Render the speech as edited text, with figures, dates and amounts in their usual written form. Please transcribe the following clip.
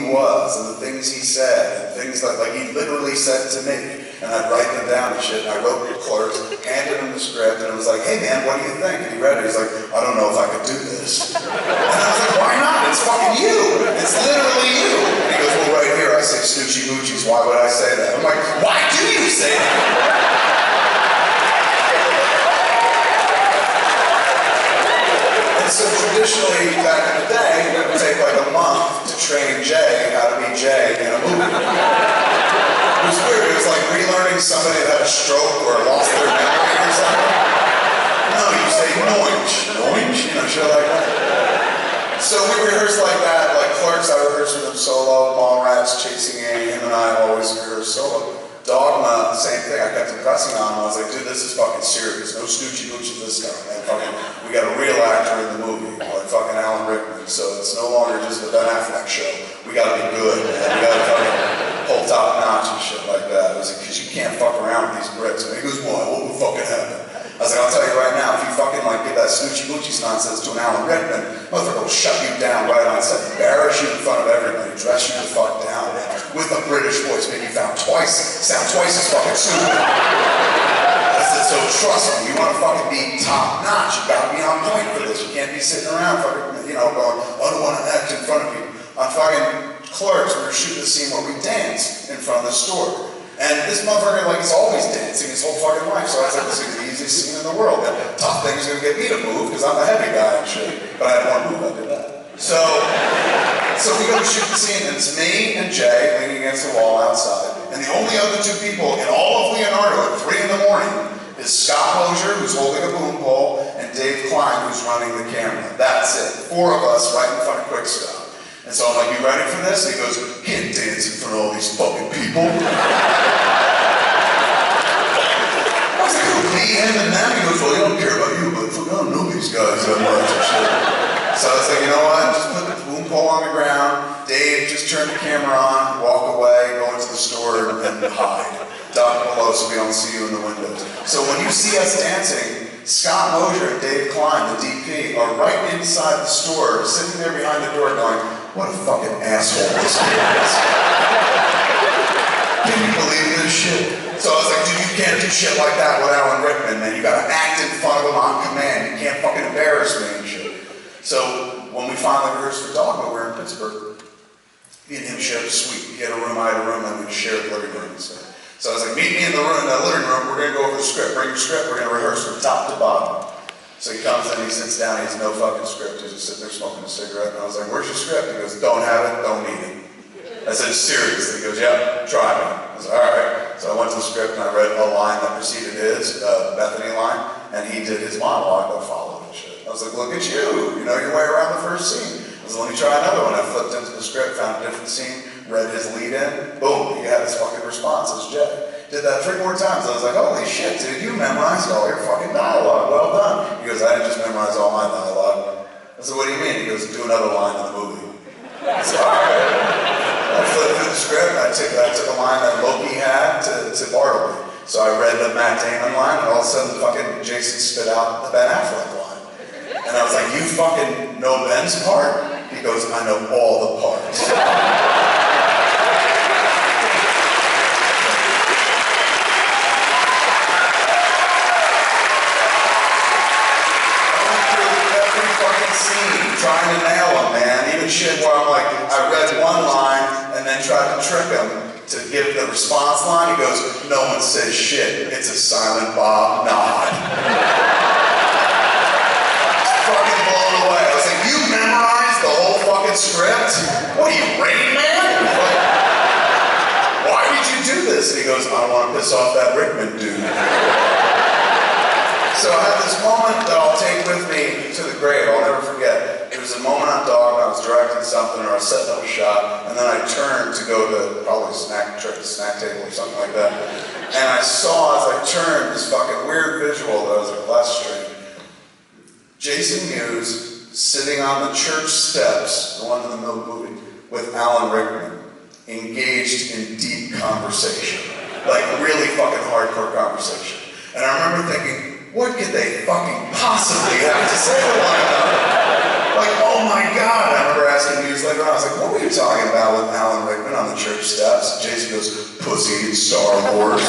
he was and the things he said and things like he literally said to me. And I'd write them down and shit, and I wrote the clerks, handed him the script, and it was like, hey man, what do you think? And he read it, he's like, I don't know if I could do this. And I was like, why not? It's fucking you. It's literally you. And he goes, well, right here I say Snoochie Moochies, why would I say that? I'm like, why do you say that? And so traditionally, back in the day, it would take like a month to train Jay how to be Jay in a movie. It was weird. It was like relearning somebody that had a stroke or lost their memory or something. No, you say noinch, you know, shit like that. So we rehearsed like that, like Clerks, I rehearsed with him solo, Mallrats, Chasing Amy, him and I always rehearsed solo. Dogma, same thing, I kept impressing on him. I was like, dude, this is fucking serious. No Snoochie Moochie this time. And fucking, we got a real actor in the movie, like fucking Allan Rickman. So it's no longer just the Ben Affleck show. We gotta be good, man. We gotta fucking pull top notch and shit like that. It was like, because you can't fuck around with these Brits. And he goes, what would fucking happen? I was like, I'll tell you right now, if you fucking like give that Snoochie Moochies nonsense to an Allan Rickman, motherfucker will shut you down right on set, embarrass you in front of everybody, dress you the fuck down, man. With a British voice, maybe sound twice as fucking stupid. I said, so trust me, you want to fucking be top notch, you gotta be on point for this. You can't be sitting around fucking, you know, going, I don't want to act in front of you. On fucking Clerks, we were shooting the scene where we danced in front of the store. And this motherfucker, like, is always dancing his whole fucking life. So I was like, this is the easiest scene in the world. And tough thing is gonna get me to move, because I'm a heavy guy and shit. But I had one move, I did that. So we go to shoot the scene, and it's me and Jay leaning against the wall outside. And the only other two people in all of Leonardo at 3 in the morning is Scott Mosier, who's holding a boom pole, and Dave Klein, who's running the camera. That's it. 4 of us right in front of Quick Stop. And so I'm like, you ready for this? And he goes, can't dance in front of all these fucking people. I was like, who, me, him, and them? He goes, well, he don't care about you, but I don't know these guys that much and shit. So I was like, you know what? Just put the boom pole on the ground. Dave, just turn the camera on, walk away, go into the store, and hide. Duck below so we don't see you in the windows. So when you see us dancing, Scott Mosier and Dave Klein, the DP, are right inside the store, sitting there behind the door going, what a fucking asshole this kid is. Can you believe this shit? So I was like, dude, you can't do shit like that with Allan Rickman, man. You gotta act in front of him on command. You can't fucking embarrass me and shit. So when we finally rehearsed for Dogma, we were in Pittsburgh. Me and him shared a suite. He had a room, I had a room, and we shared the living room and stuff. So I was like, meet me in the room, in the living room, we're gonna go over the script. Bring your script, we're gonna rehearse from top to bottom. So he comes in, he sits down, he has no fucking script, he's just sitting there smoking a cigarette, and I was like, where's your script? He goes, don't have it, don't need it. I said, seriously? He goes, yeah, try me. I was like, all right. So I went to the script and I read a line that preceded his, Bethany line, and he did his monologue that followed and shit. I was like, look at you, you know your way around the first scene. I was like, let me try another one. I flipped into the script, found a different scene, read his lead in, boom, he had his fucking response as Jay. Did that 3 more times. I was like, holy shit, dude, you memorized all your fucking dialogue. Well done. He goes, I didn't just memorize all my dialogue. I said, what do you mean? He goes, do another line in the movie. I said, all right. I flipped through the script, and I took a line that Loki had to Bartleby. So I read the Matt Damon line, and all of a sudden fucking Jason spit out the Ben Affleck line. And I was like, you fucking know Ben's part? He goes, I know all the parts. Trying to nail him, man. Even shit where I'm like, I read one line and then tried to trick him to give the response line. He goes, no one says shit. It's a silent Bob nod. Fucking blown away. I was like, you memorized the whole fucking script? What are you, Rain Man? Like, why did you do this? And he goes, I don't want to piss off that Rickman dude. So I had this moment that I'll take with me to the grave, I'll never forget. It was a moment on Dogma, I was directing something or I was setting up a shot, and then I turned to go to probably check the snack table or something like that. And I saw as I turned this fucking weird visual that was a glass street. Jason Mewes sitting on the church steps, the one in the movie, with Allan Rickman, engaged in deep conversation. Like really fucking hardcore conversation. And I remember thinking, what could they fucking possibly have to say to one another? Like, oh my God. I remember asking years later on, I was like, what were you talking about with Allan Rickman on the church steps? Jason goes, pussy and Star Wars.